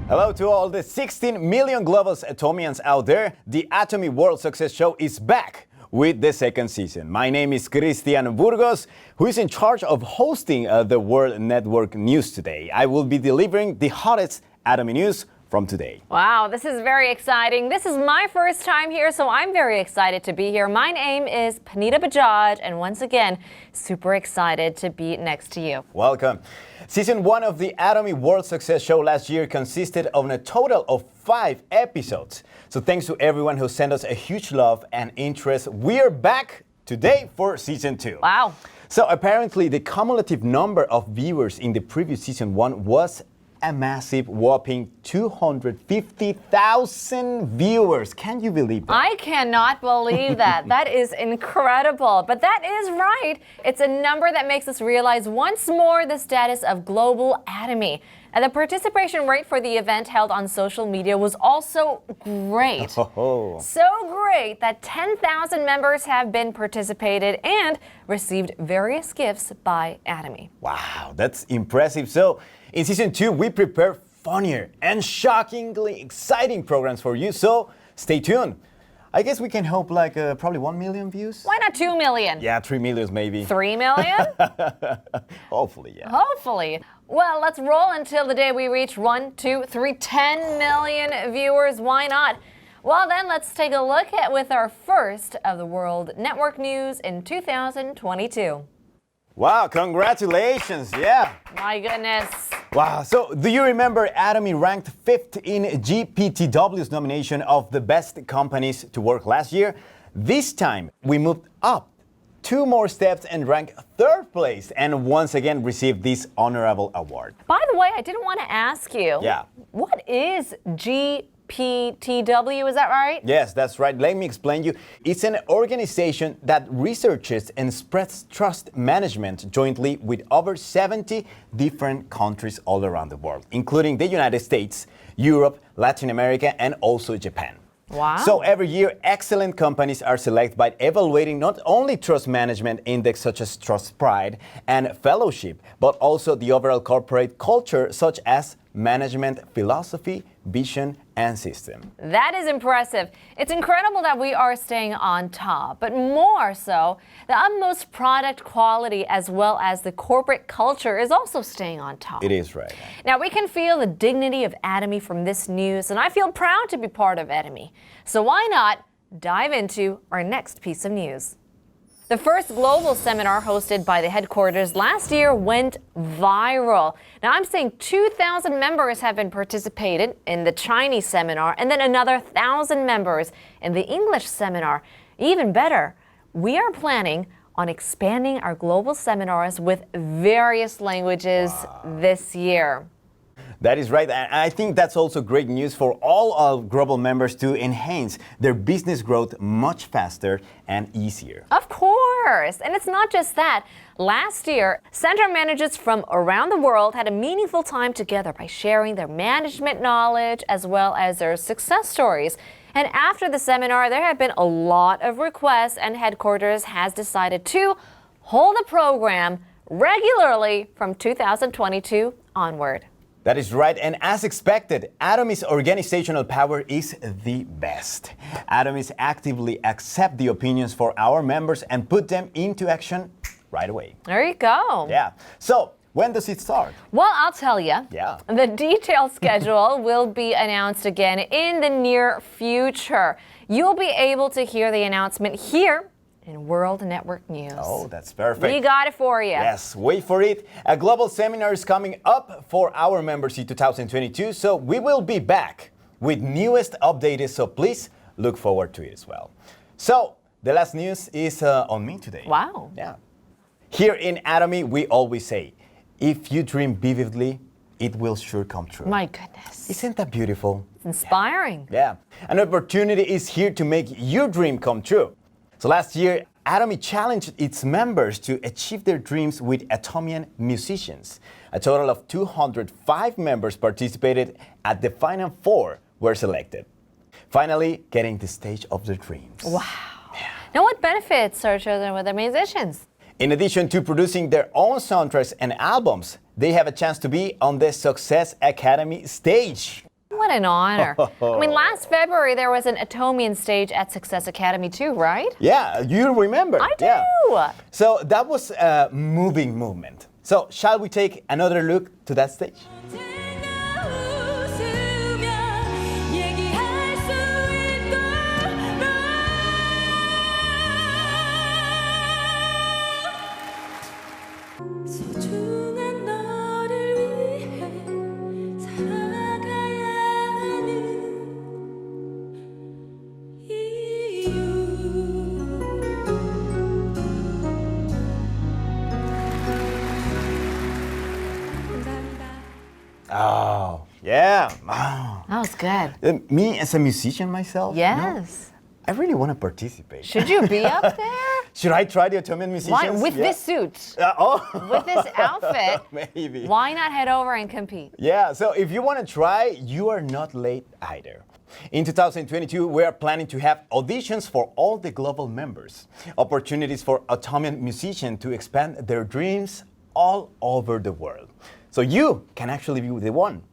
Hello to all the 16 million global Atomians out there. The Atomy World Success Show is back with the second season. My name is Cristian Burgos, who is in charge of hosting the World Network News today. I will be delivering the hottest Atomy news from today. Wow, this is very exciting. This is my first time here, so I'm very excited to be here. My name is Panita Bajaj, and once again, super excited to be next to you. Welcome. Season 1 of the Atomy World Success Show last year consisted of a total of 5 episodes. So thanks to everyone who sent us a huge love and interest. We're back today for Season 2. Wow. So apparently the cumulative number of viewers in the previous Season 1 was a massive whopping 250,000 viewers. Can you believe that? I cannot believe that. That is incredible. But that is right. It's a number that makes us realize once more the status of global Atomy. And the participation rate for the event held on social media was also great. Oh. So great that 10,000 members have been participated and received various gifts by Atomy. Wow, that's impressive. So in Season 2, we prepare funnier and shockingly exciting programs for you. So stay tuned. I guess we can hope like probably 1 million views. Why not 2 million? Yeah, 3 million maybe. 3 million? Hopefully, yeah. Hopefully. Well, let's roll until the day we reach 1, 2, 3, 10 million viewers. Why not? Well, then let's take a look at with our first of the World Network News in 2022. Wow, congratulations, yeah. My goodness. Wow, so do you remember Atomy ranked 5th in GPTW's nomination of the best companies to work last year? This time, we moved up 2 more steps and ranked 3rd place and once again received this honorable award. By the way, I didn't want to ask you. Yeah. What is GPTW, is that right? Yes, that's right. Let me explain you. It's an organization that researches and spreads trust management jointly with over 70 different countries all around the world, including the United States, Europe, Latin America, and also Japan. Wow. So every year, excellent companies are selected by evaluating not only trust management index such as Trust Pride and Fellowship, but also the overall corporate culture such as management philosophy, vision, and system. That is impressive. It's incredible that we are staying on top, but more so, the utmost product quality as well as the corporate culture is also staying on top. It is right. Now, we can feel the dignity of Atomy from this news, and I feel proud to be part of Atomy. So why not dive into our next piece of news? The first global seminar hosted by the headquarters last year went viral. Now, I'm saying 2,000 members have been participated in the Chinese seminar and then another 1,000 members in the English seminar. Even better, we are planning on expanding our global seminars with various languages this year. That is right. And I think that's also great news for all of global members to enhance their business growth much faster and easier. Of course. And it's not just that. Last year, center managers from around the world had a meaningful time together by sharing their management knowledge as well as their success stories. And after the seminar, there have been a lot of requests, and headquarters has decided to hold the program regularly from 2022 onward. That is right, and as expected, Atomy's organizational power is the best. Atomy actively accept the opinions for our members and put them into action right away. There you go. Yeah. So, when does it start? Well, I'll tell you. Yeah. The detailed schedule will be announced again in the near future. You'll be able to hear the announcement here in World Network News. Oh, that's perfect. We got it for you. Yes, wait for it. A global seminar is coming up for our members in 2022, so we will be back with newest updates, so please look forward to it as well. So, the last news is on me today. Wow. Yeah. Here in Atomy, we always say, if you dream vividly, it will sure come true. My goodness. Isn't that beautiful? It's inspiring. Yeah. An opportunity is here to make your dream come true. So last year, Atomy challenged its members to achieve their dreams with Atomian musicians. A total of 205 members participated, at the final 4 were selected, finally getting the stage of their dreams. Wow. Yeah. Now, what benefits are chosen with the musicians? In addition to producing their own soundtracks and albums, they have a chance to be on the Success Academy stage. What an honor. I mean, last February there was an Atomy stage at Success Academy too, right? Yeah, you remember. I do. Yeah. So that was a moving movement. So shall we take another look to that stage? 소중한 너를 위해 살아가야 하는 이유 감사합니다. Oh, yeah. Wow. That was good. Me as a musician myself, Yes. I really want to participate. Should you be up there? Should I try the Atomian Why, musicians? with this suit, Oh, with this outfit, maybe. why not head over and compete? Yeah, so if you want to try, you are not late either. In 2022, we are planning to have auditions for all the global members, opportunities for Atomian musicians to expand their dreams all over the world. So you can actually be the one.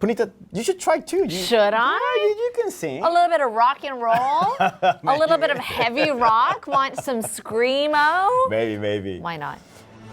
Punita, you should try too. Should I? Yeah, you can sing. A little bit of rock and roll, a little bit of heavy rock, want some screamo? Maybe. Why not?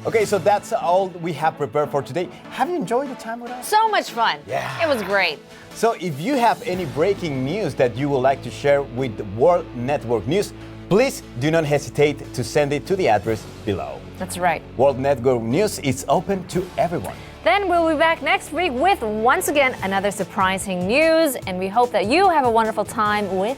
Okay, so that's all we have prepared for today. Have you enjoyed the time with us? So much fun. Yeah. It was great. So if you have any breaking news that you would like to share with World Network News, please do not hesitate to send it to the address below. That's right. World Network News is open to everyone. Then we'll be back next week with, once again, another surprising news. And we hope that you have a wonderful time with